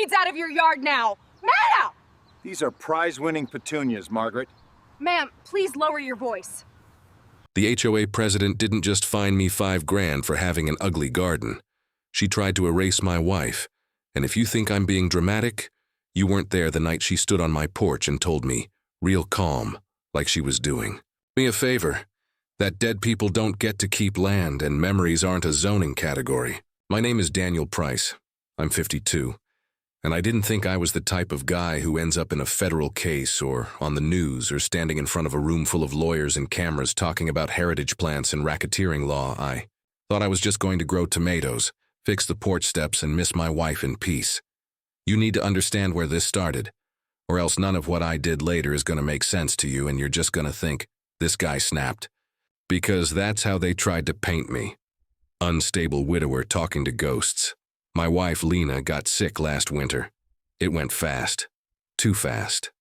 weeds out of your yard now! Now! These are prize-winning petunias, Margaret. Ma'am, please lower your voice. The HOA president didn't just fine me $5,000 for having an ugly garden. She tried to erase my wife. And if you think I'm being dramatic, you weren't there the night she stood on my porch and told me, real calm, like she was doing. Do me a favor. That dead people don't get to keep land and memories aren't a zoning category. My name is Daniel Price. I'm 52. And I didn't think I was the type of guy who ends up in a federal case or on the news or standing in front of a room full of lawyers and cameras talking about heritage plants and racketeering law. I thought I was just going to grow tomatoes, fix the porch steps, and miss my wife in peace. You need to understand where this started, or else none of what I did later is going to make sense to you and you're just going to think, this guy snapped. Because that's how they tried to paint me. Unstable widower talking to ghosts. My wife, Lena, got sick last winter. It went fast. Too fast.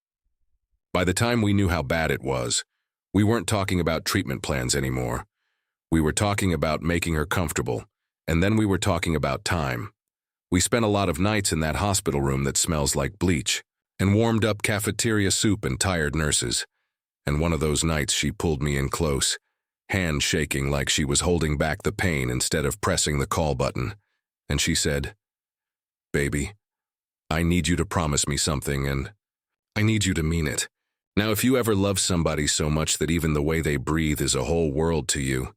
By the time we knew how bad it was, we weren't talking about treatment plans anymore. We were talking about making her comfortable, and then we were talking about time. We spent a lot of nights in that hospital room that smells like bleach, and warmed up cafeteria soup and tired nurses. And one of those nights she pulled me in close, hand shaking like she was holding back the pain instead of pressing the call button. And she said, "Baby, I need you to promise me something, and I need you to mean it." Now, if you ever love somebody so much that even the way they breathe is a whole world to you,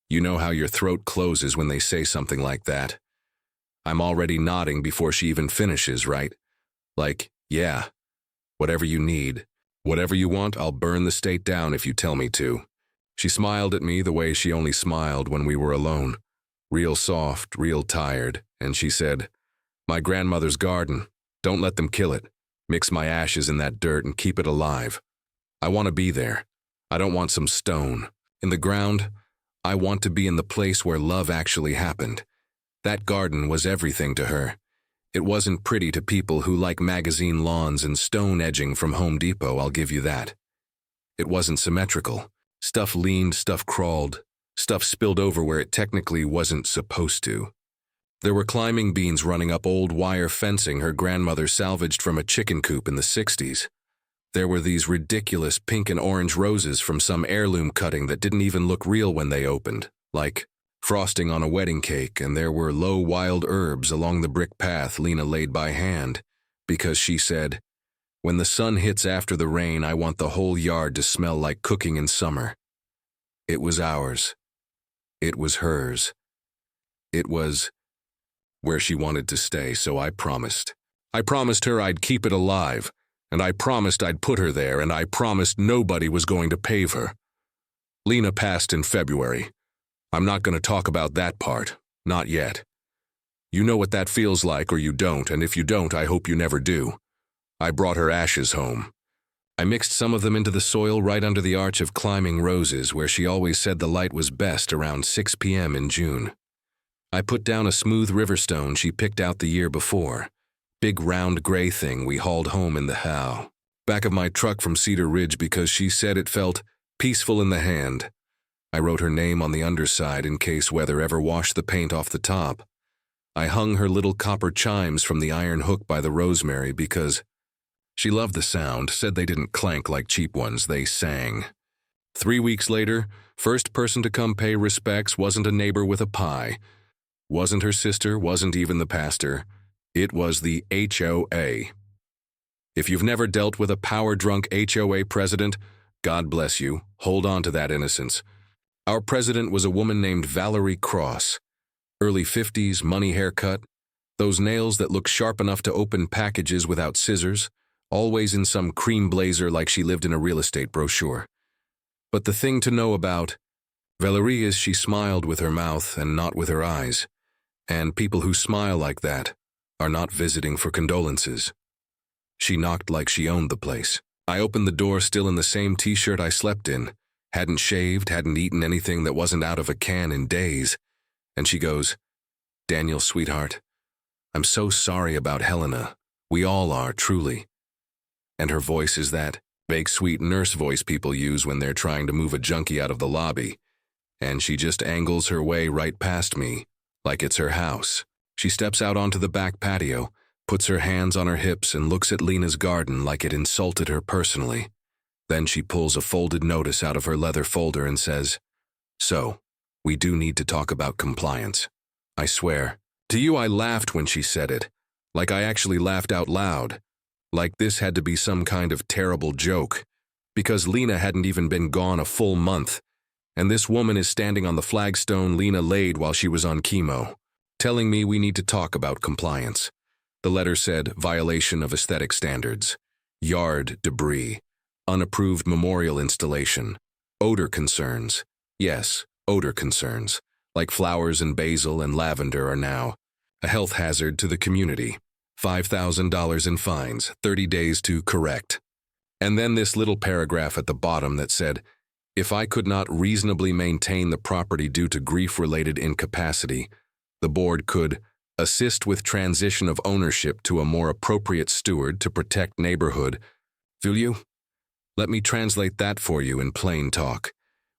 you know how your throat closes when they say something like that. I'm already nodding before she even finishes, right? Like, yeah, whatever you need, whatever you want, I'll burn the state down if you tell me to. She smiled at me the way she only smiled when we were alone. Real soft, real tired, and she said, "My grandmother's garden. Don't let them kill it. Mix my ashes in that dirt and keep it alive. I want to be there. I don't want some stone. In the ground, I want to be in the place where love actually happened." That garden was everything to her. It wasn't pretty to people who like magazine lawns and stone edging from Home Depot, I'll give you that. It wasn't symmetrical. Stuff leaned, stuff crawled. Stuff spilled over where it technically wasn't supposed to. There were climbing beans running up old wire fencing her grandmother salvaged from a chicken coop in the 60s. There were these ridiculous pink and orange roses from some heirloom cutting that didn't even look real when they opened, like frosting on a wedding cake, and there were low wild herbs along the brick path Lena laid by hand, because she said, "When the sun hits after the rain, I want the whole yard to smell like cooking in summer." It was ours. It was hers. It was where she wanted to stay, so I promised. I promised her I'd keep it alive, and I promised I'd put her there, and I promised nobody was going to pave her. Lena passed in February. I'm not going to talk about that part, not yet. You know what that feels like, or you don't, and if you don't, I hope you never do. I brought her ashes home. I mixed some of them into the soil right under the arch of climbing roses where she always said the light was best around 6 p.m. in June. I put down a smooth river stone she picked out the year before. Big round gray thing we hauled home in the HOA. Back of my truck from Cedar Ridge because she said it felt peaceful in the hand. I wrote her name on the underside in case weather ever washed the paint off the top. I hung her little copper chimes from the iron hook by the rosemary because she loved the sound, said they didn't clank like cheap ones, they sang. 3 weeks later, first person to come pay respects wasn't a neighbor with a pie. Wasn't her sister, wasn't even the pastor. It was the HOA. If you've never dealt with a power-drunk HOA president, God bless you, hold on to that innocence. Our president was a woman named Valerie Cross. Early 50s, money haircut, those nails that look sharp enough to open packages without scissors, always in some cream blazer like she lived in a real estate brochure. But the thing to know about Valerie is she smiled with her mouth and not with her eyes. And people who smile like that are not visiting for condolences. She knocked like she owned the place. I opened the door still in the same t-shirt I slept in, hadn't shaved, hadn't eaten anything that wasn't out of a can in days. And she goes, "Daniel, sweetheart, I'm so sorry about Helena. We all are, truly." And her voice is that vague sweet nurse voice people use when they're trying to move a junkie out of the lobby. And she just angles her way right past me, like it's her house. She steps out onto the back patio, puts her hands on her hips and looks at Lena's garden like it insulted her personally. Then she pulls a folded notice out of her leather folder and says, "So, we do need to talk about compliance." I swear, to you I laughed when she said it, like I actually laughed out loud, like this had to be some kind of terrible joke, because Lena hadn't even been gone a full month, and this woman is standing on the flagstone Lena laid while she was on chemo, telling me we need to talk about compliance. The letter said violation of aesthetic standards, yard debris, unapproved memorial installation, odor concerns. Yes, odor concerns, like flowers and basil and lavender are now a health hazard to the community. $5,000 in fines, 30 days to correct. And then this little paragraph at the bottom that said, if I could not reasonably maintain the property due to grief-related incapacity, the board could assist with transition of ownership to a more appropriate steward to protect neighborhood. Will you? Let me translate that for you in plain talk.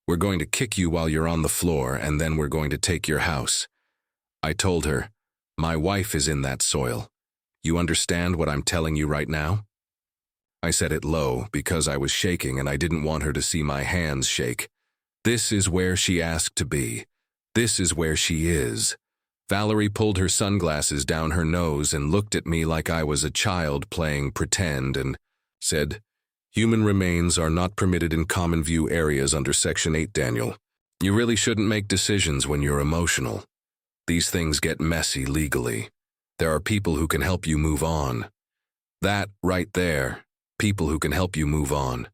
We're going to kick you while you're on the floor, and then we're going to take your house. I told her, my wife is in that soil. You understand what I'm telling you right now? I said it low because I was shaking and I didn't want her to see my hands shake. This is where she asked to be. This is where she is. Valerie pulled her sunglasses down her nose and looked at me like I was a child playing pretend and said, "Human remains are not permitted in common view areas under Section 8, Daniel. You really shouldn't make decisions when you're emotional. These things get messy legally. There are people who can help you move on." That right there, people who can help you move on.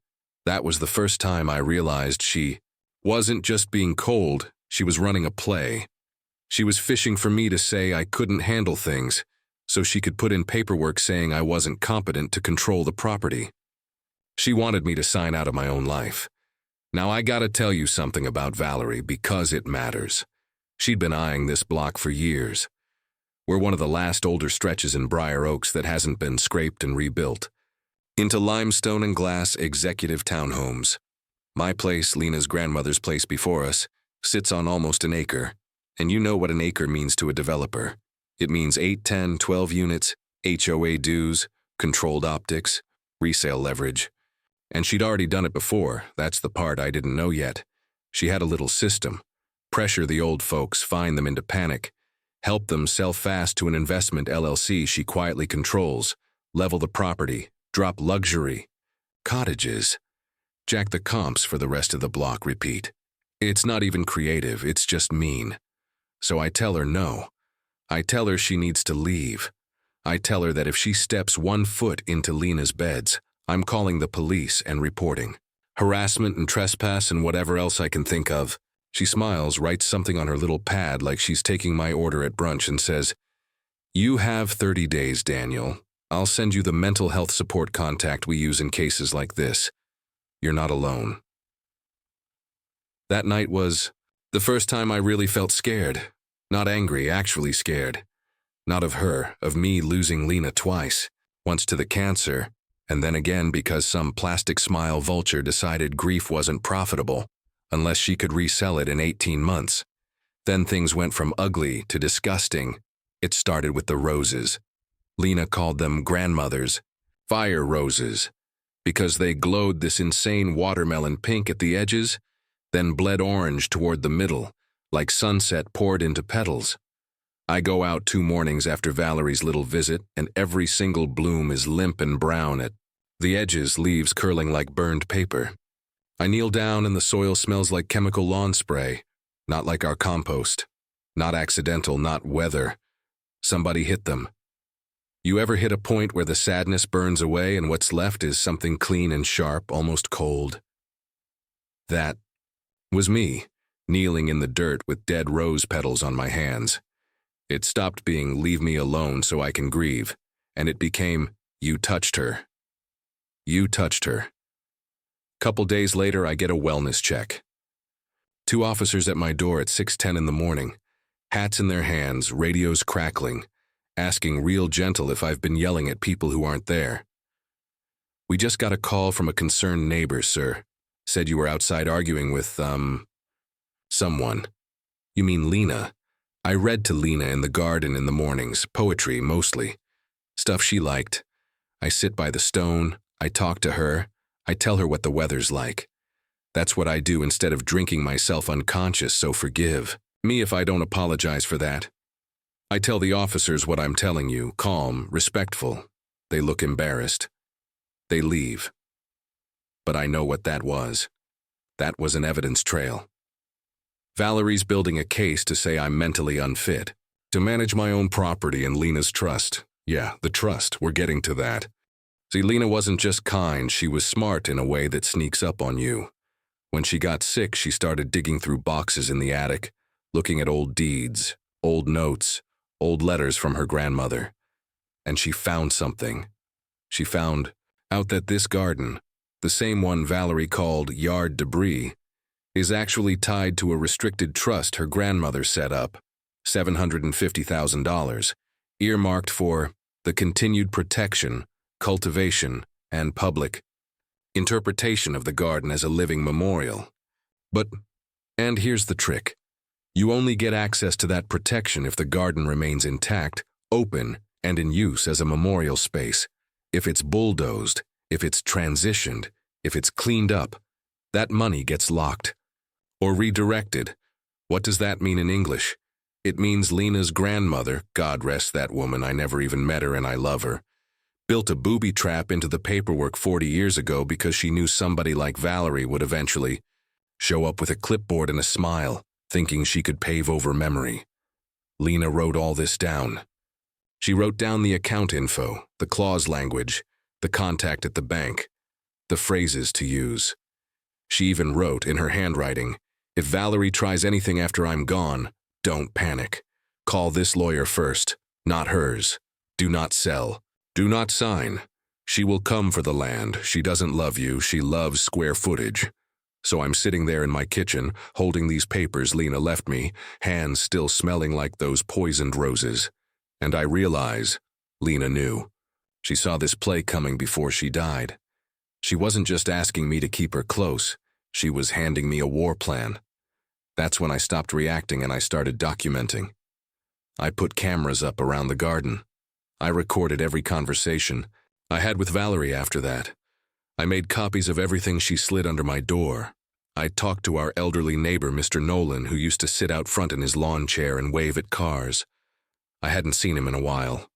That was the first time I realized she wasn't just being cold, she was running a play. She was fishing for me to say I couldn't handle things, so she could put in paperwork saying I wasn't competent to control the property. She wanted me to sign out of my own life. Now I gotta tell you something about Valerie because it matters. She'd been eyeing this block for years. We're one of the last older stretches in Briar Oaks that hasn't been scraped and rebuilt. Into limestone and glass executive townhomes. My place, Lena's grandmother's place before us, sits on almost an acre. And you know what an acre means to a developer. It means 8, 10, 12 units, HOA dues, controlled optics, resale leverage. And she'd already done it before, that's the part I didn't know yet. She had a little system. Pressure the old folks, find them into panic. Help them sell fast to an investment LLC she quietly controls. Level the property, drop luxury. Cottages. Jack the comps for the rest of the block, repeat. It's not even creative, it's just mean. So I tell her no. I tell her she needs to leave. I tell her that if she steps 1 foot into Lena's beds, I'm calling the police and reporting. Harassment and trespass and whatever else I can think of. She smiles, writes something on her little pad like she's taking my order at brunch and says, "You have 30 days, Daniel. I'll send you the mental health support contact we use in cases like this. You're not alone." That night was the first time I really felt scared. Not angry, actually scared. Not of her, of me losing Lena twice. Once to the cancer, and then again because some plastic smile vulture decided grief wasn't profitable, unless she could resell it in 18 months. Then things went from ugly to disgusting. It started with the roses. Lena called them grandmothers, fire roses, because they glowed this insane watermelon pink at the edges, then bled orange toward the middle, like sunset poured into petals. I go out 2 mornings after Valerie's little visit, and every single bloom is limp and brown at the edges, leaves curling like burned paper. I kneel down and the soil smells like chemical lawn spray, not like our compost. Not accidental, not weather. Somebody hit them. You ever hit a point where the sadness burns away and what's left is something clean and sharp, almost cold? That was me, kneeling in the dirt with dead rose petals on my hands. It stopped being "leave me alone so I can grieve," and it became "you touched her." You touched her. Couple days later, I get a wellness check. 2 officers at my door at 6:10 in the morning, hats in their hands, radios crackling, asking real gentle if I've been yelling at people who aren't there. "We just got a call from a concerned neighbor, sir. Said you were outside arguing with, someone." "You mean Lena?" I read to Lena in the garden in the mornings, poetry mostly. Stuff she liked. I sit by the stone, I talk to her, I tell her what the weather's like. That's what I do instead of drinking myself unconscious, so forgive me if I don't apologize for that. I tell the officers what I'm telling you, calm, respectful. They look embarrassed. They leave. But I know what that was. That was an evidence trail. Valerie's building a case to say I'm mentally unfit, to manage my own property and Lena's trust. Yeah, the trust, we're getting to that. See, Lena wasn't just kind, she was smart in a way that sneaks up on you. When she got sick, she started digging through boxes in the attic, looking at old deeds, old notes, old letters from her grandmother. And she found something. She found out that this garden, the same one Valerie called yard debris, is actually tied to a restricted trust her grandmother set up, $750,000, earmarked for the continued protection, cultivation, and public interpretation of the garden as a living memorial. But, and here's the trick, you only get access to that protection if the garden remains intact, open, and in use as a memorial space. If it's bulldozed, if it's transitioned, if it's cleaned up, that money gets locked. Or redirected. What does that mean in English? It means Lena's grandmother, God rest that woman, I never even met her and I love her, built a booby trap into the paperwork 40 years ago because she knew somebody like Valerie would eventually show up with a clipboard and a smile, thinking she could pave over memory. Lena wrote all this down. She wrote down the account info, the clause language, the contact at the bank, the phrases to use. She even wrote in her handwriting, "If Valerie tries anything after I'm gone, don't panic. Call this lawyer first, not hers. Do not sell. Do not sign. She will come for the land. She doesn't love you. She loves square footage." So I'm sitting there in my kitchen, holding these papers Lena left me, hands still smelling like those poisoned roses. And I realize Lena knew. She saw this play coming before she died. She wasn't just asking me to keep her close. She was handing me a war plan. That's when I stopped reacting and I started documenting. I put cameras up around the garden. I recorded every conversation I had with Valerie after that. I made copies of everything she slid under my door. I talked to our elderly neighbor, Mr. Nolan, who used to sit out front in his lawn chair and wave at cars. I hadn't seen him in a while.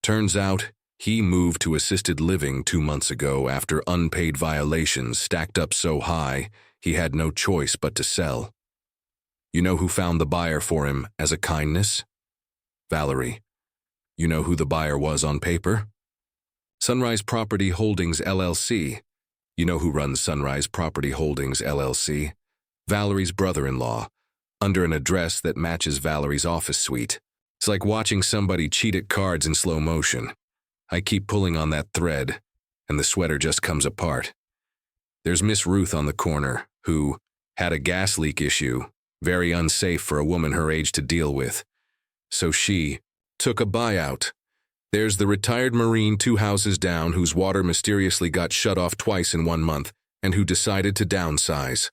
Turns out, he moved to assisted living 2 months ago after unpaid violations stacked up so high he had no choice but to sell. You know who found the buyer for him as a kindness? Valerie. You know who the buyer was on paper? Sunrise Property Holdings, LLC. You know who runs Sunrise Property Holdings, LLC? Valerie's brother-in-law, under an address that matches Valerie's office suite. It's like watching somebody cheat at cards in slow motion. I keep pulling on that thread, and the sweater just comes apart. There's Miss Ruth on the corner, who had a gas leak issue, very unsafe for a woman her age to deal with. So she took a buyout. There's the retired Marine 2 houses down whose water mysteriously got shut off twice in 1 month and who decided to downsize.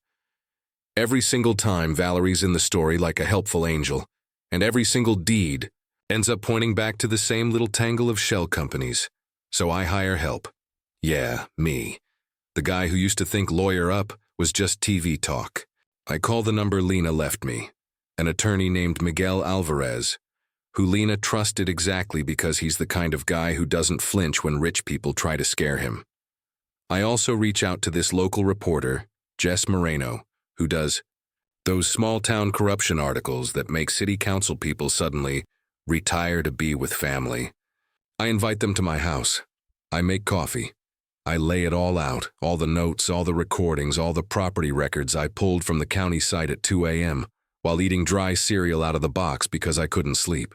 Every single time Valerie's in the story like a helpful angel, and every single deed ends up pointing back to the same little tangle of shell companies. So I hire help. Yeah, me. The guy who used to think lawyer up was just TV talk. I call the number Lena left me, an attorney named Miguel Alvarez, who Lena trusted exactly because he's the kind of guy who doesn't flinch when rich people try to scare him. I also reach out to this local reporter, Jess Moreno, who does those small-town corruption articles that make city council people suddenly retire to be with family. I invite them to my house. I make coffee. I lay it all out, all the notes, all the recordings, all the property records I pulled from the county site at 2 a.m. while eating dry cereal out of the box because I couldn't sleep.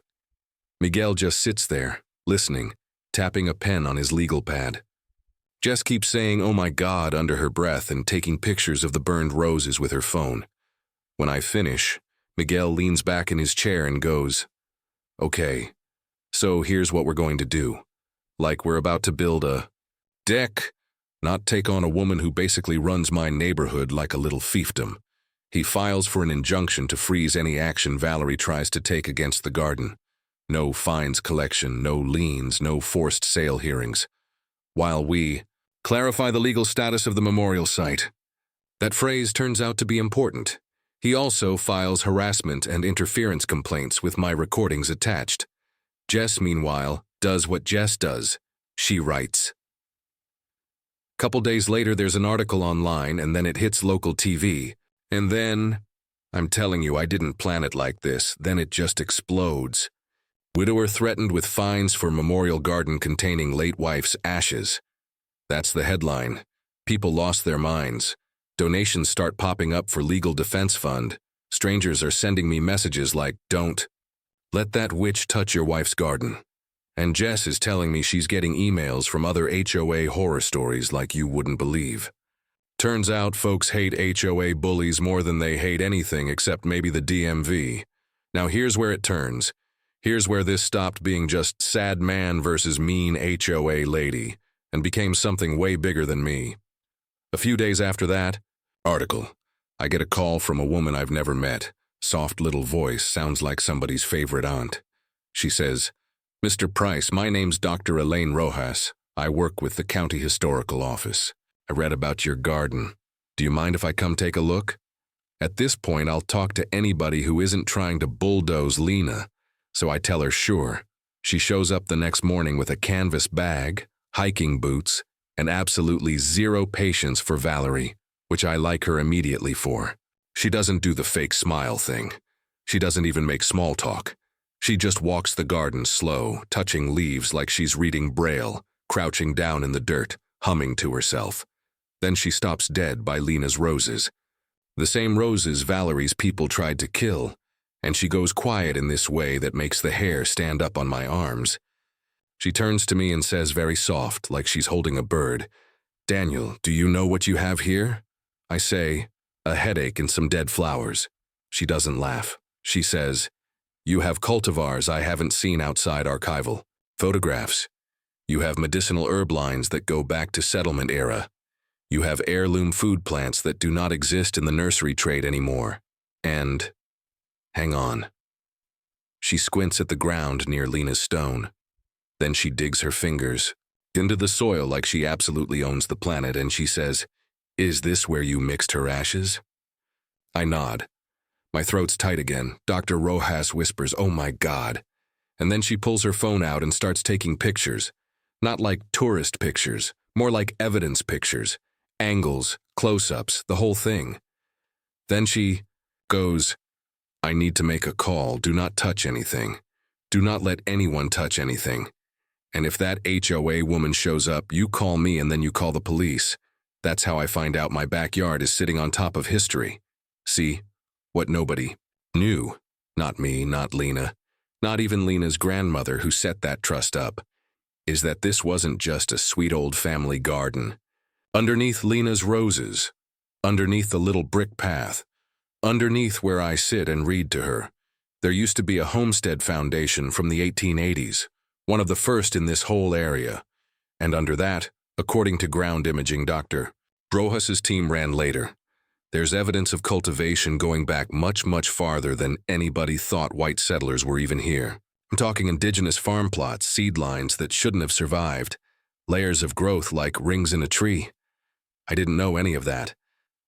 Miguel just sits there, listening, tapping a pen on his legal pad. Jess keeps saying, "Oh my God," under her breath and taking pictures of the burned roses with her phone. When I finish, Miguel leans back in his chair and goes, "Okay, so here's what we're going to do. Like we're about to build a deck, not take on a woman who basically runs my neighborhood like a little fiefdom." He files for an injunction to freeze any action Valerie tries to take against the garden. No fines collection, no liens, no forced sale hearings. While we clarify the legal status of the memorial site. That phrase turns out to be important. He also files harassment and interference complaints with my recordings attached. Jess, meanwhile, does what Jess does. She writes. Couple days later, there's an article online, and then it hits local TV. And then, I'm telling you, I didn't plan it like this, then it just explodes. Widower threatened with fines for memorial garden containing late wife's ashes. That's the headline. People lost their minds. Donations start popping up for legal defense fund. Strangers are sending me messages like, don't let that witch touch your wife's garden. And Jess is telling me she's getting emails from other HOA horror stories like you wouldn't believe. Turns out folks hate HOA bullies more than they hate anything except maybe the DMV. Now here's where it turns. Here's where this stopped being just sad man versus mean HOA lady and became something way bigger than me. A few days after that, article. I get a call from a woman I've never met. Soft little voice, sounds like somebody's favorite aunt. She says, Mr. Price, my name's Dr. Elaine Rojas. I work with the County Historical Office. I read about your garden. Do you mind if I come take a look? At this point, I'll talk to anybody who isn't trying to bulldoze Lena. So I tell her sure. She shows up the next morning with a canvas bag, hiking boots, and absolutely zero patience for Valerie, which I like her immediately for. She doesn't do the fake smile thing. She doesn't even make small talk. She just walks the garden slow, touching leaves like she's reading Braille, crouching down in the dirt, humming to herself. Then she stops dead by Lena's roses. The same roses Valerie's people tried to kill, and she goes quiet in this way that makes the hair stand up on my arms. She turns to me and says very soft, like she's holding a bird, Daniel, do you know what you have here? I say, a headache and some dead flowers. She doesn't laugh. She says, you have cultivars I haven't seen outside archival. Photographs. You have medicinal herb lines that go back to settlement era. You have heirloom food plants that do not exist in the nursery trade anymore. And, hang on. She squints at the ground near Lena's stone. Then she digs her fingers into the soil like she absolutely owns the planet, and she says, is this where you mixed her ashes? I nod. My throat's tight again. Dr. Rojas whispers, oh my God. And then she pulls her phone out and starts taking pictures. Not like tourist pictures, more like evidence pictures. Angles, close-ups, the whole thing. Then she goes, I need to make a call. Do not touch anything. Do not let anyone touch anything. And if that HOA woman shows up, you call me and then you call the police. That's how I find out my backyard is sitting on top of history. See, what nobody knew. Not me, not Lena, not even Lena's grandmother who set that trust up, is that this wasn't just a sweet old family garden. Underneath Lena's roses, underneath the little brick path, underneath where I sit and read to her, there used to be a homestead foundation from the 1880s, one of the first in this whole area. And under that, according to ground imaging Dr. Rojas's team ran later, there's evidence of cultivation going back much, much farther than anybody thought white settlers were even here. I'm talking indigenous farm plots, seed lines that shouldn't have survived, layers of growth like rings in a tree. I didn't know any of that.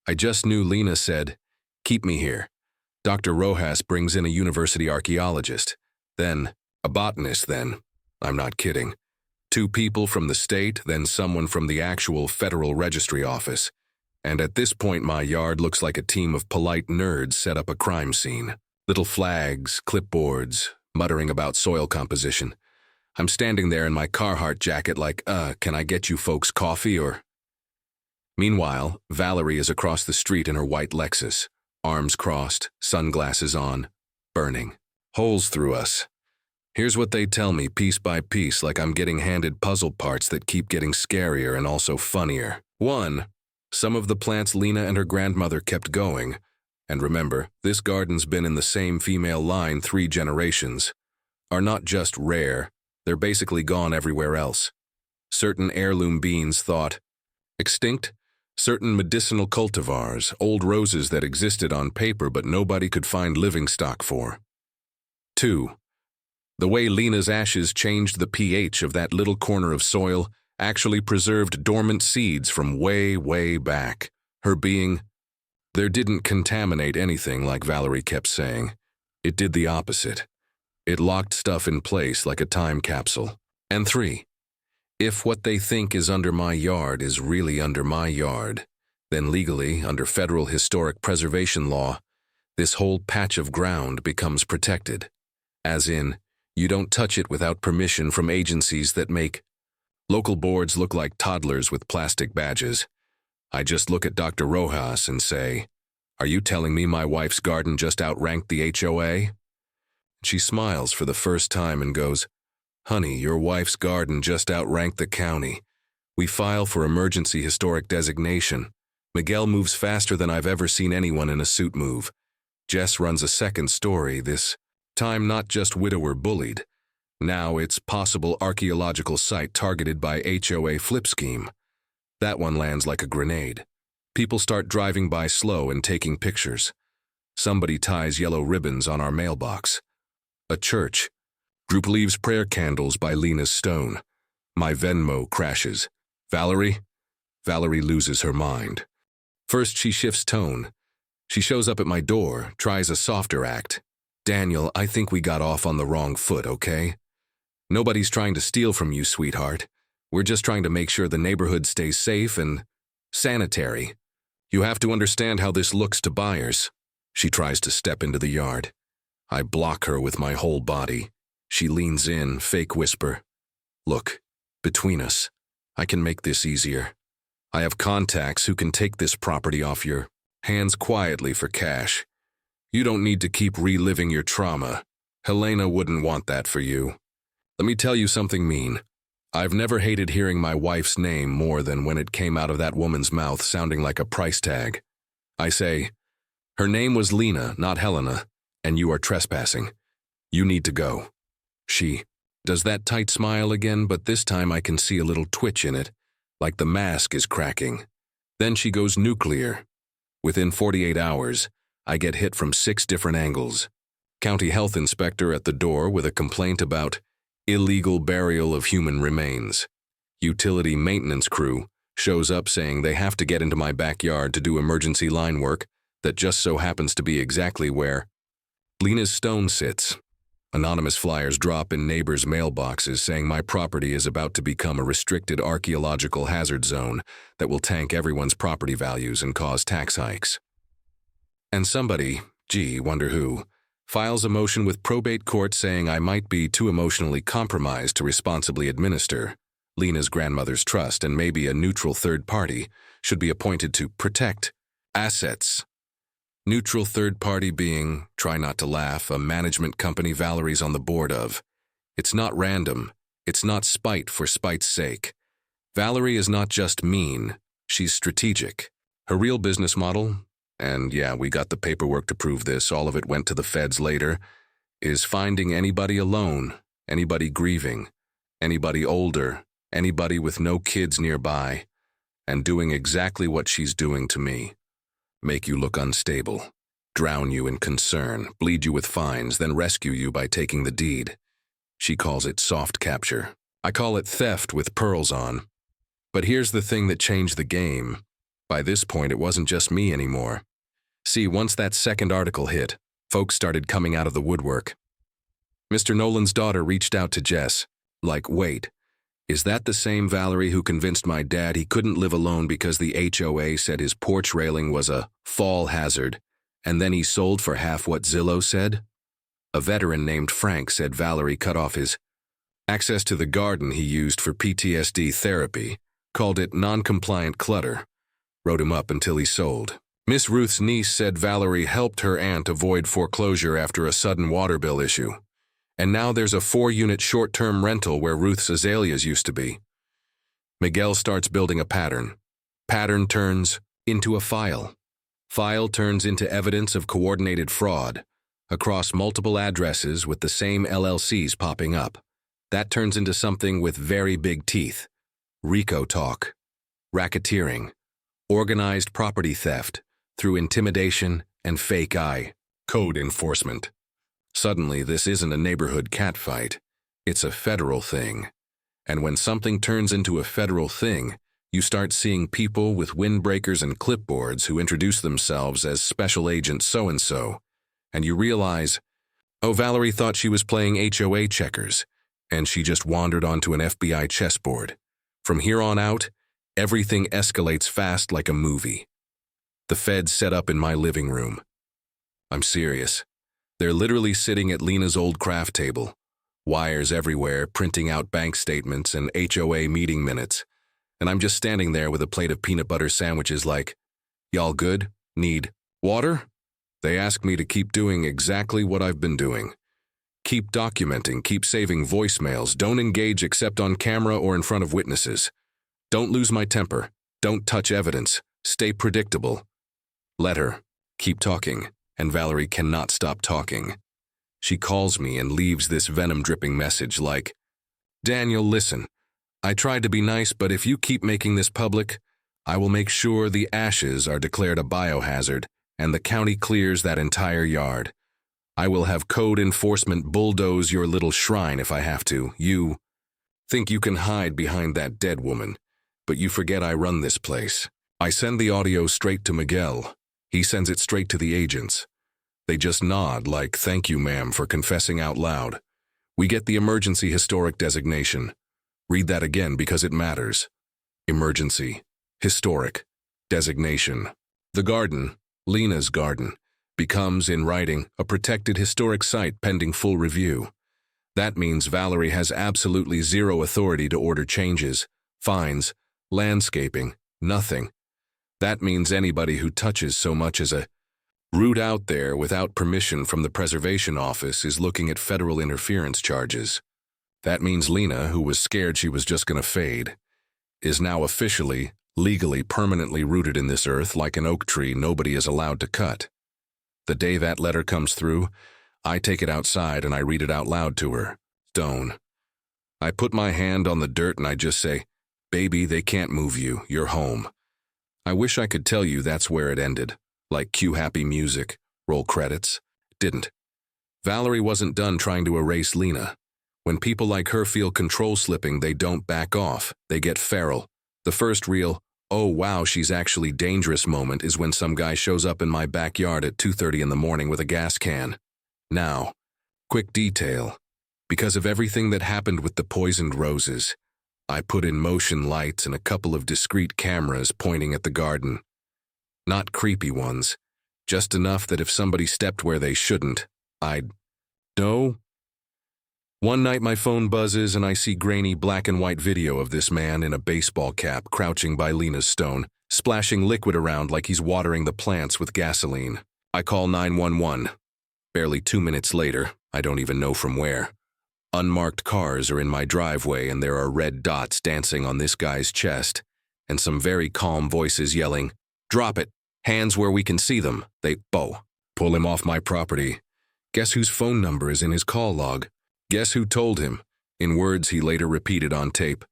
I just knew Lena said, keep me here. Dr. Rojas brings in a university archaeologist, then a botanist then. I'm not kidding. 2 people from the state, then someone from the actual Federal Registry Office. And at this point, my yard looks like a team of polite nerds set up a crime scene. Little flags, clipboards, muttering about soil composition. I'm standing there in my Carhartt jacket like, can I get you folks coffee or... Meanwhile, Valerie is across the street in her white Lexus, arms crossed, sunglasses on, burning. Holes through us. Here's what they tell me piece by piece, like I'm getting handed puzzle parts that keep getting scarier and also funnier. 1. Some of the plants Lena and her grandmother kept going. And remember, this garden's been in the same female line 3 generations. Are not just rare, they're basically gone everywhere else. Certain heirloom beans thought extinct. Certain medicinal cultivars, old roses that existed on paper but nobody could find living stock for. 2. The way Lena's ashes changed the pH of that little corner of soil actually preserved dormant seeds from way, way back. Her being there didn't contaminate anything like Valerie kept saying. It did the opposite. It locked stuff in place like a time capsule. And 3, if what they think is under my yard is really under my yard, then legally, under federal historic preservation law, this whole patch of ground becomes protected. As in, you don't touch it without permission from agencies that make local boards look like toddlers with plastic badges. I just look at Dr. Rojas and say, "Are you telling me my wife's garden just outranked the HOA?" She smiles for the first time and goes, "Honey, your wife's garden just outranked the county. We file for emergency historic designation." Miguel moves faster than I've ever seen anyone in a suit move. Jess runs a second story, this time not just widower bullied. Now it's possible archaeological site targeted by HOA flip scheme. That one lands like a grenade. People start driving by slow and taking pictures. Somebody ties yellow ribbons on our mailbox. A church. Group leaves prayer candles by Lena's stone. My Venmo crashes. Valerie? Valerie loses her mind. First she shifts tone. She shows up at my door, tries a softer act. "Daniel, I think we got off on the wrong foot, okay? Nobody's trying to steal from you, sweetheart. We're just trying to make sure the neighborhood stays safe and sanitary. You have to understand how this looks to buyers." She tries to step into the yard. I block her with my whole body. She leans in, fake whisper. "Look, between us, I can make this easier. I have contacts who can take this property off your hands quietly for cash. You don't need to keep reliving your trauma. Helena wouldn't want that for you. Let me tell you something mean. I've never hated hearing my wife's name more than when it came out of that woman's mouth sounding like a price tag. I say, her name was Lena, not Helena, and you are trespassing. You need to go." She does that tight smile again, but this time I can see a little twitch in it, like the mask is cracking. Then she goes nuclear. Within 48 hours, I get hit from 6 different angles. County health inspector at the door with a complaint about illegal burial of human remains. Utility maintenance crew shows up saying they have to get into my backyard to do emergency line work that just so happens to be exactly where Lena's stone sits. Anonymous flyers drop in neighbors' mailboxes saying my property is about to become a restricted archaeological hazard zone that will tank everyone's property values and cause tax hikes. And somebody, gee, wonder who, files a motion with probate court saying I might be too emotionally compromised to responsibly administer. Lena's grandmother's trust and maybe a neutral third party should be appointed to protect assets. Neutral third party being, try not to laugh, a management company Valerie's on the board of. It's not random. It's not spite for spite's sake. Valerie is not just mean. She's strategic. Her real business model, and yeah, we got the paperwork to prove this, all of it went to the feds later, is finding anybody alone, anybody grieving, anybody older, anybody with no kids nearby, and doing exactly what she's doing to me. Make you look unstable, drown you in concern, bleed you with fines, then rescue you by taking the deed. She calls it soft capture. I call it theft with pearls on. But here's the thing that changed the game. By this point, it wasn't just me anymore. See, once that second article hit, folks started coming out of the woodwork. Mr. Nolan's daughter reached out to Jess, like, wait, is that the same Valerie who convinced my dad he couldn't live alone because the HOA said his porch railing was a fall hazard, and then he sold for half what Zillow said? A veteran named Frank said Valerie cut off his access to the garden he used for PTSD therapy, called it non-compliant clutter, wrote him up until he sold. Miss Ruth's niece said Valerie helped her aunt avoid foreclosure after a sudden water bill issue. And now there's a 4-unit short-term rental where Ruth's azaleas used to be. Miguel starts building a pattern. Pattern turns into a file. File turns into evidence of coordinated fraud across multiple addresses with the same LLCs popping up. That turns into something with very big teeth. RICO talk, racketeering, organized property theft through intimidation and fake code enforcement. Suddenly, this isn't a neighborhood catfight. It's a federal thing. And when something turns into a federal thing, you start seeing people with windbreakers and clipboards who introduce themselves as Special Agent so-and-so. And you realize, oh, Valerie thought she was playing HOA checkers, and she just wandered onto an FBI chessboard. From here on out, everything escalates fast like a movie. The feds set up in my living room. I'm serious. They're literally sitting at Lena's old craft table. Wires everywhere, printing out bank statements and HOA meeting minutes. And I'm just standing there with a plate of peanut butter sandwiches like, y'all good? Need water? They ask me to keep doing exactly what I've been doing. Keep documenting, keep saving voicemails, don't engage except on camera or in front of witnesses. Don't lose my temper, don't touch evidence, stay predictable. Let her keep talking, and Valerie cannot stop talking. She calls me and leaves this venom-dripping message like, Daniel, listen, I tried to be nice, but if you keep making this public, I will make sure the ashes are declared a biohazard and the county clears that entire yard. I will have code enforcement bulldoze your little shrine if I have to. You think you can hide behind that dead woman, but you forget I run this place. I send the audio straight to Miguel. He sends it straight to the agents. They just nod like, thank you, ma'am, for confessing out loud. We get the emergency historic designation. Read that again because it matters. Emergency, historic, designation. The garden, Lena's garden, becomes, in writing, a protected historic site pending full review. That means Valerie has absolutely zero authority to order changes, fines, landscaping, nothing. That means anybody who touches so much as a root out there without permission from the preservation office is looking at federal interference charges. That means Lena, who was scared she was just gonna fade, is now officially, legally, permanently rooted in this earth like an oak tree nobody is allowed to cut. The day that letter comes through, I take it outside and I read it out loud to her. Stone. I put my hand on the dirt and I just say, baby, they can't move you, you're home. I wish I could tell you that's where it ended. Like cue happy music, roll credits. Didn't. Valerie wasn't done trying to erase Lena. When people like her feel control slipping, they don't back off. They get feral. The first real, oh wow, she's actually dangerous moment is when some guy shows up in my backyard at 2:30 in the morning with a gas can. Now, quick detail. Because of everything that happened with the poisoned roses, I put in motion lights and a couple of discreet cameras pointing at the garden. Not creepy ones, just enough that if somebody stepped where they shouldn't, I'd know. One night my phone buzzes and I see grainy black and white video of this man in a baseball cap crouching by Lena's stone, splashing liquid around like he's watering the plants with gasoline. I call 911. Barely 2 minutes later, I don't even know from where. Unmarked cars are in my driveway and there are red dots dancing on this guy's chest, and some very calm voices yelling, drop it, hands where we can see them. They pull him off my property. Guess whose phone number is in his call log? Guess who told him, in words he later repeated on tape,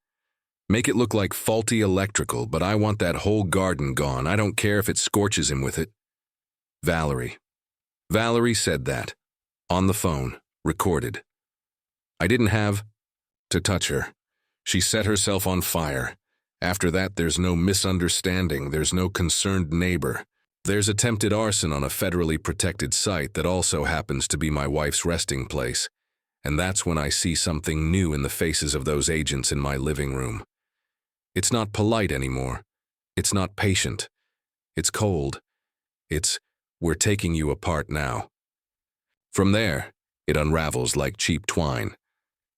make it look like faulty electrical, but I want that whole garden gone. I don't care if it scorches him with it. Valerie. Valerie said that. On the phone. Recorded. I didn't have to touch her. She set herself on fire. After that, there's no misunderstanding. There's no concerned neighbor. There's attempted arson on a federally protected site that also happens to be my wife's resting place. And that's when I see something new in the faces of those agents in my living room. It's not polite anymore. It's not patient. It's cold. It's, we're taking you apart now. From there, it unravels like cheap twine.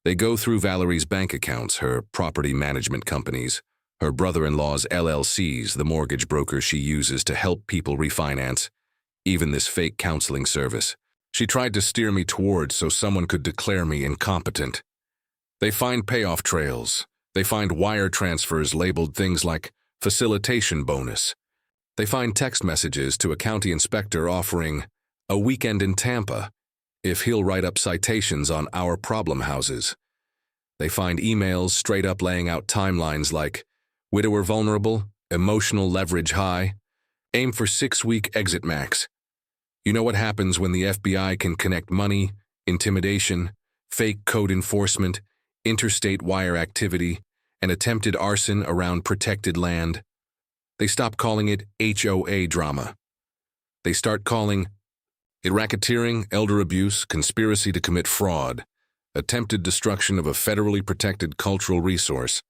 They go through Valerie's bank accounts, her property management companies, her brother-in-law's LLCs, the mortgage broker she uses to help people refinance, even this fake counseling service. She tried to steer me towards so someone could declare me incompetent. They find payoff trails. They find wire transfers labeled things like facilitation bonus. They find text messages to a county inspector offering a weekend in Tampa if he'll write up citations on our problem houses. They find emails straight up laying out timelines like widower vulnerable, emotional leverage high, aim for 6-week exit max. You know what happens when the FBI can connect money, intimidation, fake code enforcement, interstate wire activity, and attempted arson around protected land. They stop calling it HOA drama. They start calling it racketeering, elder abuse, conspiracy to commit fraud, attempted destruction of a federally protected cultural resource,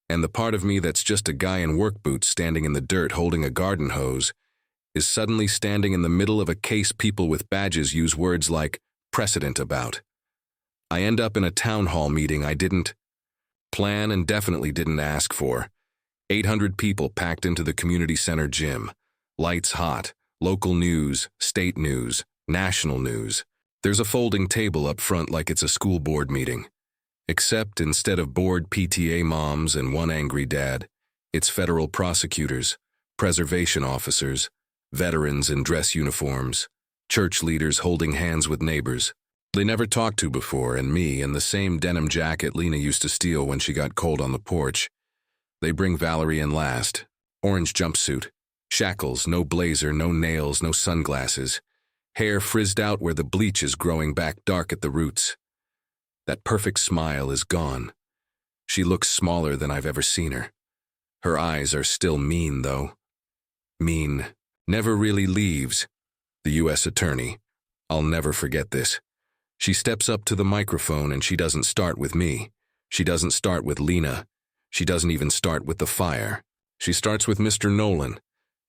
and the part of me that's just a guy in work boots standing in the dirt holding a garden hose is suddenly standing in the middle of a case people with badges use words like precedent about. I end up in a town hall meeting I didn't plan and definitely didn't ask for. 800 people packed into the community center gym. Lights hot, local news, state news, national news. There's a folding table up front like it's a school board meeting. Except instead of bored PTA moms and one angry dad, it's federal prosecutors, preservation officers, veterans in dress uniforms, church leaders holding hands with neighbors they never talked to before, and me in the same denim jacket Lena used to steal when she got cold on the porch. They bring Valerie in last. Orange jumpsuit, shackles, no blazer, no nails, no sunglasses, hair frizzed out where the bleach is growing back dark at the roots. That perfect smile is gone. She looks smaller than I've ever seen her. Her eyes are still mean, though. Mean. Never really leaves. The U.S. attorney. I'll never forget this. She steps up to the microphone and she doesn't start with me. She doesn't start with Lena. She doesn't even start with the fire. She starts with Mr. Nolan.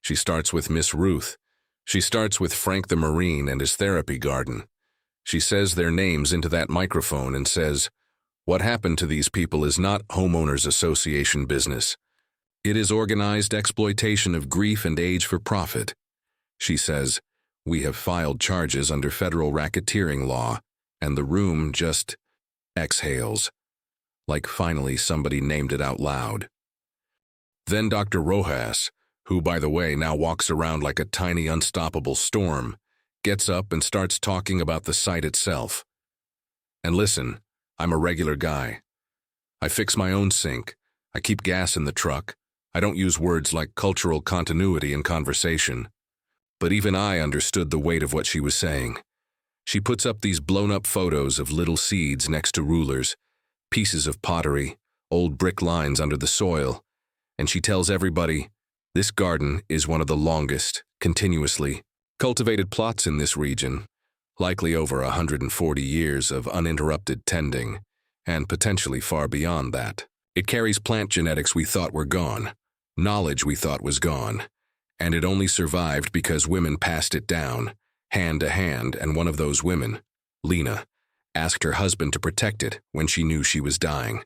She starts with Miss Ruth. She starts with Frank the Marine and his therapy garden. She says their names into that microphone and says, "What happened to these people is not homeowners association business. It is organized exploitation of grief and age for profit." She says, "We have filed charges under federal racketeering law," and the room just exhales, like finally somebody named it out loud. Then Dr. Rojas, who, by the way, now walks around like a tiny unstoppable storm, gets up and starts talking about the site itself. And listen, I'm a regular guy. I fix my own sink. I keep gas in the truck. I don't use words like cultural continuity in conversation. But even I understood the weight of what she was saying. She puts up these blown-up photos of little seeds next to rulers, pieces of pottery, old brick lines under the soil, and she tells everybody, this garden is one of the longest, continuously cultivated plots in this region, likely over 140 years of uninterrupted tending, and potentially far beyond that. It carries plant genetics we thought were gone, knowledge we thought was gone, and it only survived because women passed it down, hand to hand, and one of those women, Lena, asked her husband to protect it when she knew she was dying.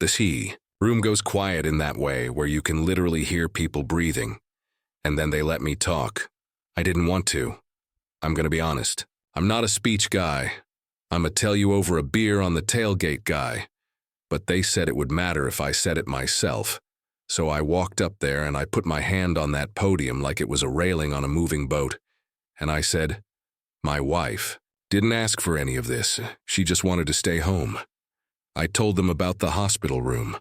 The room goes quiet in that way where you can literally hear people breathing, and then they let me talk. I didn't want to. I'm gonna be honest. I'm not a speech guy. I'm a tell you over a beer on the tailgate guy, but they said it would matter if I said it myself. So I walked up there and I put my hand on that podium like it was a railing on a moving boat, and I said, "My wife didn't ask for any of this. She just wanted to stay home." I told them about the hospital room.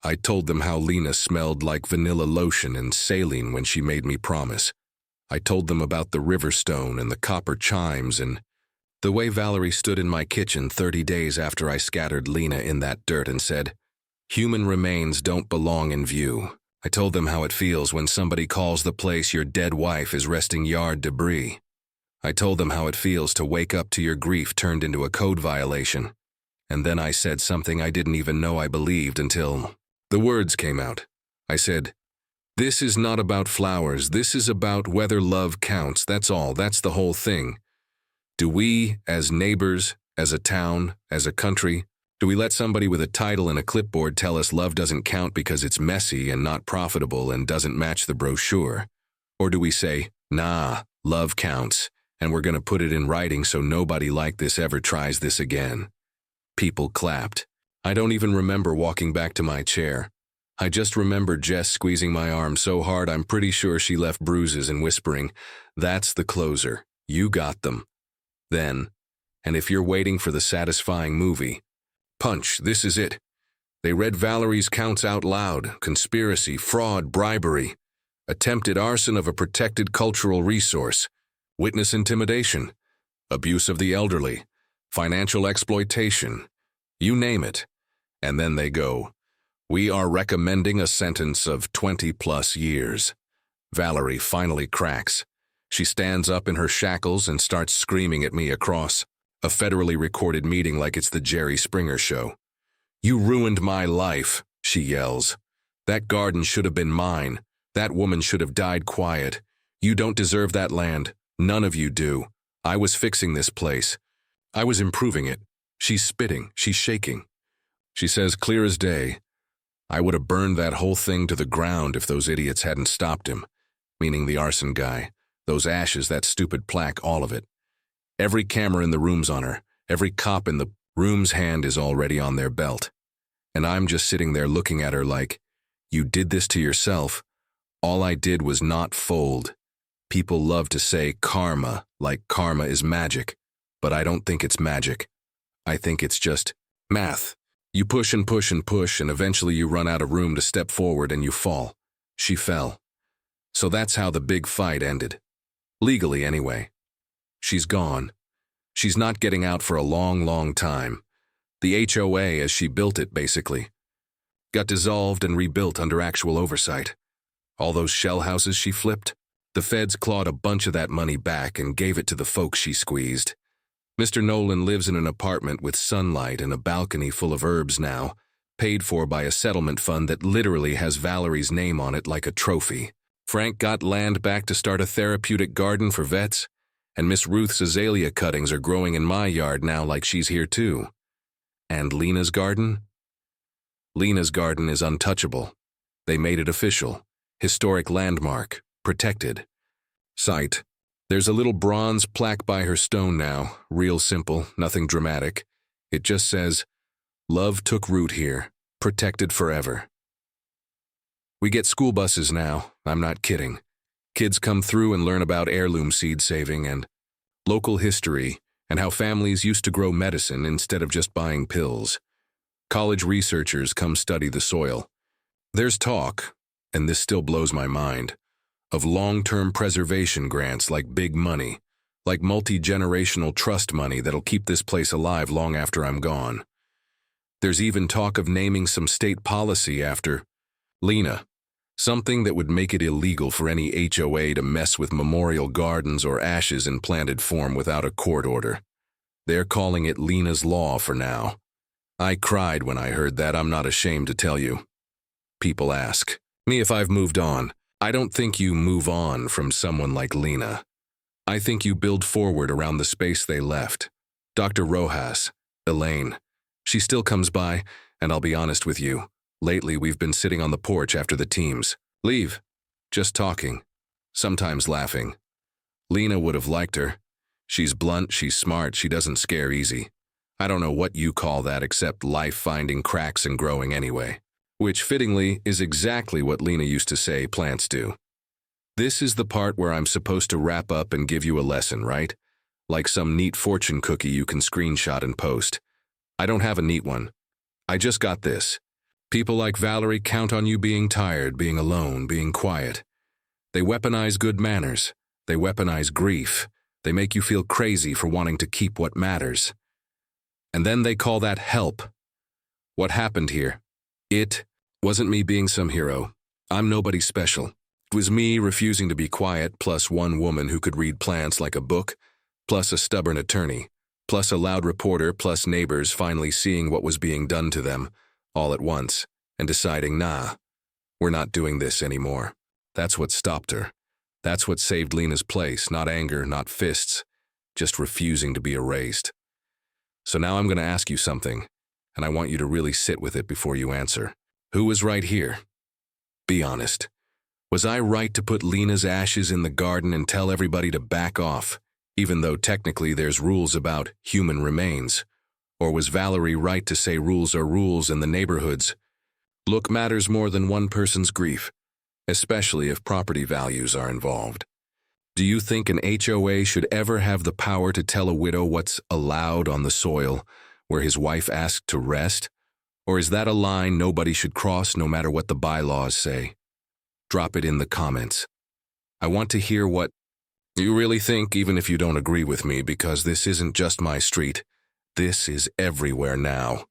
I told them how Lena smelled like vanilla lotion and saline when she made me promise. I told them about the river stone and the copper chimes and the way Valerie stood in my kitchen 30 days after I scattered Lena in that dirt and said, "Human remains don't belong in view." I told them how it feels when somebody calls the place your dead wife is resting yard debris. I told them how it feels to wake up to your grief turned into a code violation. And then I said something I didn't even know I believed until the words came out. I said, "This is not about flowers. This is about whether love counts. That's all. That's the whole thing. Do we, as neighbors, as a town, as a country, do we let somebody with a title and a clipboard tell us love doesn't count because it's messy and not profitable and doesn't match the brochure? Or do we say, nah, love counts, and we're going to put it in writing so nobody like this ever tries this again?" People clapped. I don't even remember walking back to my chair. I just remember Jess squeezing my arm so hard I'm pretty sure she left bruises and whispering, "That's the closer. You got them." Then, and if you're waiting for the satisfying movie, punch, this is it. They read Valerie's counts out loud: conspiracy, fraud, bribery, attempted arson of a protected cultural resource, witness intimidation, abuse of the elderly, financial exploitation, you name it. And then they go, "We are recommending a sentence of 20+ years." Valerie finally cracks. She stands up in her shackles and starts screaming at me across a federally recorded meeting like it's the Jerry Springer show. "You ruined my life," she yells. "That garden should have been mine. That woman should have died quiet. You don't deserve that land. None of you do. I was fixing this place. I was improving it." She's spitting. She's shaking. She says, clear as day, "I would have burned that whole thing to the ground if those idiots hadn't stopped him," meaning the arson guy. Those ashes, that stupid plaque, all of it. Every camera in the room's on her. Every cop in the room's hand is already on their belt. And I'm just sitting there looking at her like, "You did this to yourself. All I did was not fold." People love to say karma, like karma is magic. But I don't think it's magic. I think it's just math. You push and push and push, and eventually you run out of room to step forward and you fall. She fell. So that's how the big fight ended. Legally, anyway. She's gone. She's not getting out for a long, long time. The HOA, as she built it, basically, got dissolved and rebuilt under actual oversight. All those shell houses she flipped, the feds clawed a bunch of that money back and gave it to the folks she squeezed. Mr. Nolan lives in an apartment with sunlight and a balcony full of herbs now, paid for by a settlement fund that literally has Valerie's name on it like a trophy. Frank got land back to start a therapeutic garden for vets, and Miss Ruth's azalea cuttings are growing in my yard now like she's here too. And Lena's garden? Lena's garden is untouchable. They made it official. Historic landmark. Protected. Site. There's a little bronze plaque by her stone now, real simple, nothing dramatic. It just says, "Love took root here, protected forever." We get school buses now, I'm not kidding. Kids come through and learn about heirloom seed saving and local history and how families used to grow medicine instead of just buying pills. College researchers come study the soil. There's talk, and this still blows my mind, of long-term preservation grants like big money, like multi-generational trust money that'll keep this place alive long after I'm gone. There's even talk of naming some state policy after Lena, something that would make it illegal for any HOA to mess with memorial gardens or ashes in planted form without a court order. They're calling it Lena's Law for now. I cried when I heard that, I'm not ashamed to tell you. People ask me if I've moved on. I don't think you move on from someone like Lena. I think you build forward around the space they left. Dr. Rojas, Elaine, she still comes by, and I'll be honest with you, lately we've been sitting on the porch after the teams leave, just talking, sometimes laughing. Lena would have liked her. She's blunt, she's smart, she doesn't scare easy. I don't know what you call that except life finding cracks and growing anyway. Which, fittingly, is exactly what Lena used to say plants do. This is the part where I'm supposed to wrap up and give you a lesson, right? Like some neat fortune cookie you can screenshot and post. I don't have a neat one. I just got this. People like Valerie count on you being tired, being alone, being quiet. They weaponize good manners. They weaponize grief. They make you feel crazy for wanting to keep what matters. And then they call that help. What happened here? It wasn't me being some hero. I'm nobody special. It was me refusing to be quiet, plus one woman who could read plants like a book, plus a stubborn attorney, plus a loud reporter, plus neighbors finally seeing what was being done to them, all at once, and deciding, nah, we're not doing this anymore. That's what stopped her. That's what saved Lena's place, not anger, not fists, just refusing to be erased. So now I'm going to ask you something, and I want you to really sit with it before you answer. Who was right here? Be honest. Was I right to put Lena's ashes in the garden and tell everybody to back off, even though technically there's rules about human remains? Or was Valerie right to say rules are rules in the neighborhoods? Look matters more than one person's grief, especially if property values are involved. Do you think an HOA should ever have the power to tell a widow what's allowed on the soil where his wife asked to rest? Or is that a line nobody should cross no matter what the bylaws say? Drop it in the comments. I want to hear what You really think, even if you don't agree with me, because this isn't just my street, this is everywhere now.